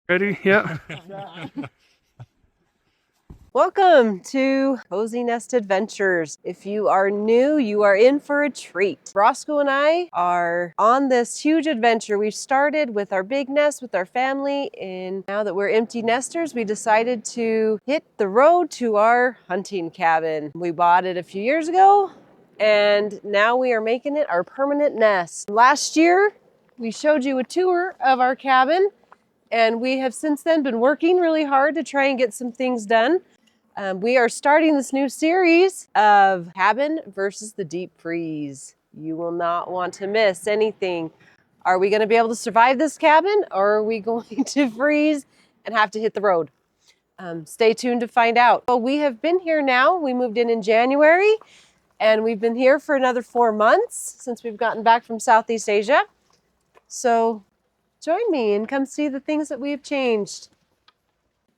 Ready? Yeah. Welcome to Cozy Nest Adventures. If you are new, you are in for a treat. Roscoe and I are on this huge adventure. We've started with our big nest with our family, and now that we're empty nesters, we decided to hit the road to our hunting cabin. We bought it a few years ago, and now we are making it our permanent nest. Last year, we showed you a tour of our cabin, and we have since then been working really hard to try and get some things done. We are starting this new series of cabin versus the deep freeze. You will not want to miss anything. Are we going to be able to survive this cabin, or are we going to freeze and have to hit the road? Stay tuned to find out. Well, we have been here now. We moved in January, and we've been here for another 4 months since we've gotten back from Southeast Asia. So join me and come see the things that we've changed.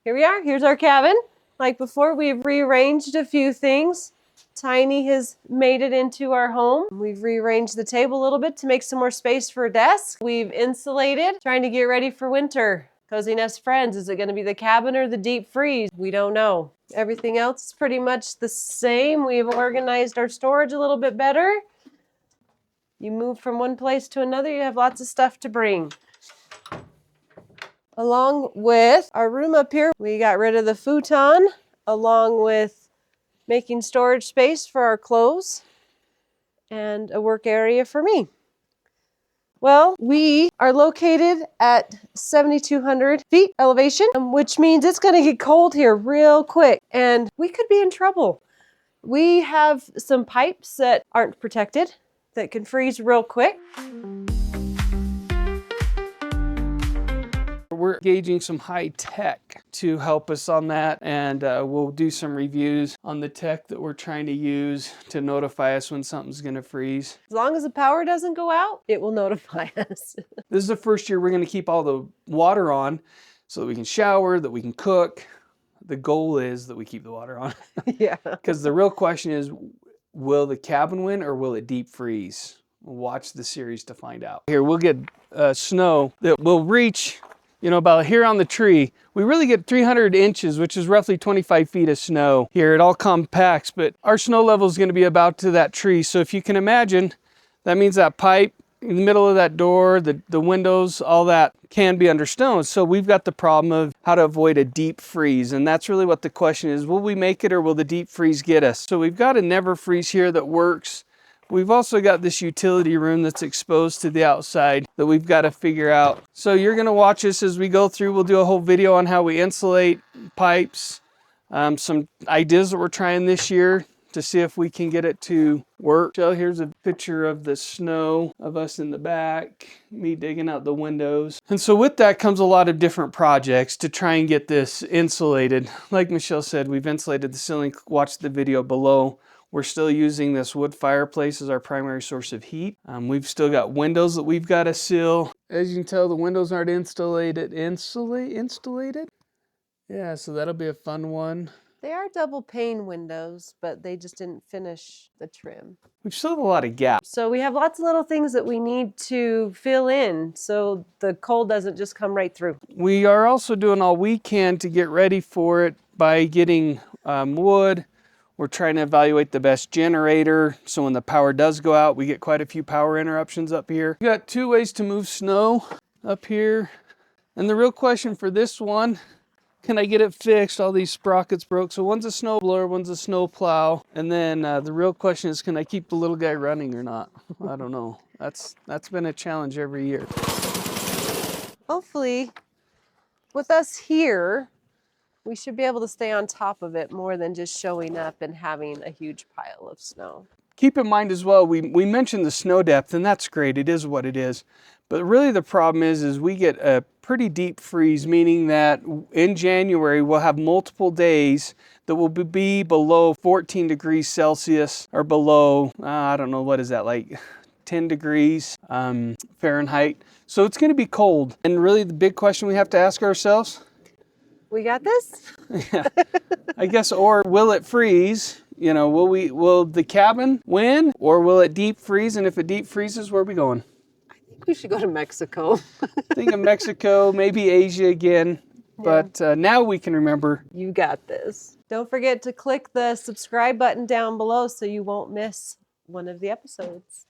Here we are. Here's our cabin. Like before, we've rearranged a few things. Tiny has made it into our home. We've rearranged the table a little bit to make some more space for a desk. We've insulated, trying to get ready for winter. Cozy Nest friends, is it going to be the cabin or the deep freeze? We don't know. Everything else is pretty much the same. We've organized our storage a little bit better. You move from one place to another, you have lots of stuff to bring. Along with our room up here, we got rid of the futon, along with making storage space for our clothes and a work area for me. Well, we are located at 7,200 feet elevation, which means it's going to get cold here real quick, and we could be in trouble. We have some pipes that aren't protected that can freeze real quick. We're engaging some high tech to help us on that, and we'll do some reviews on the tech that we're trying to use to notify us when something's going to freeze. As long as the power doesn't go out, it will notify us. This is the first year we're going to keep all the water on so that we can shower, that we can cook. The goal is that we keep the water on. Yeah. Because the real question is, will the cabin win or will it deep freeze? We'll watch the series to find out. Here, we'll get snow that will reach, about here on the tree. We really get 300 inches, which is roughly 25 feet of snow here. It all compacts, but our snow level is going to be about to that tree. So if you can imagine, that means that pipe in the middle of that door, the windows, all that can be under stone. So we've got the problem of how to avoid a deep freeze. And that's really what the question is. Will we make it or will the deep freeze get us? So we've got a never freeze here that works. We've also got this utility room that's exposed to the outside that we've got to figure out. So you're going to watch us as we go through. We'll do a whole video on how we insulate pipes, some ideas that we're trying this year to see if we can get it to work. So here's a picture of the snow of us in the back, me digging out the windows. And so with that comes a lot of different projects to try and get this insulated. Like Michelle said, we've insulated the ceiling. Watch the video below. We're still using this wood fireplace as our primary source of heat. We've still got windows that we've got to seal. As you can tell, the windows aren't insulated. Insulated? Yeah, so that'll be a fun one. They are double pane windows, but they just didn't finish the trim. We've still have a lot of gaps. So we have lots of little things that we need to fill in so the cold doesn't just come right through. We are also doing all we can to get ready for it by getting wood. We're trying to evaluate the best generator, so when the power does go out, we get quite a few power interruptions up here. We got 2 ways to move snow up here. And the real question for this one, can I get it fixed? All these sprockets broke. So one's a snow blower, one's a snow plow. And then the real question is, can I keep the little guy running or not? I don't know. That's been a challenge every year. Hopefully, with us here, we should be able to stay on top of it more than just showing up and having a huge pile of snow. Keep in mind as well, we mentioned the snow depth, and that's great. It is what it is. But really the problem is we get a pretty deep freeze, meaning that in January we'll have multiple days that will be below 14 degrees Celsius or below, I don't know, what is that, like 10 degrees Fahrenheit. So it's going to be cold. And really the big question we have to ask ourselves, we got this? Yeah, I guess, or will it freeze? Will the cabin win, or will it deep freeze? And if it deep freezes, where are we going? I think think we should go to Mexico. Think of Mexico, maybe Asia again. But now we can remember. You got this. Don't forget to click the subscribe button down below so you won't miss one of the episodes.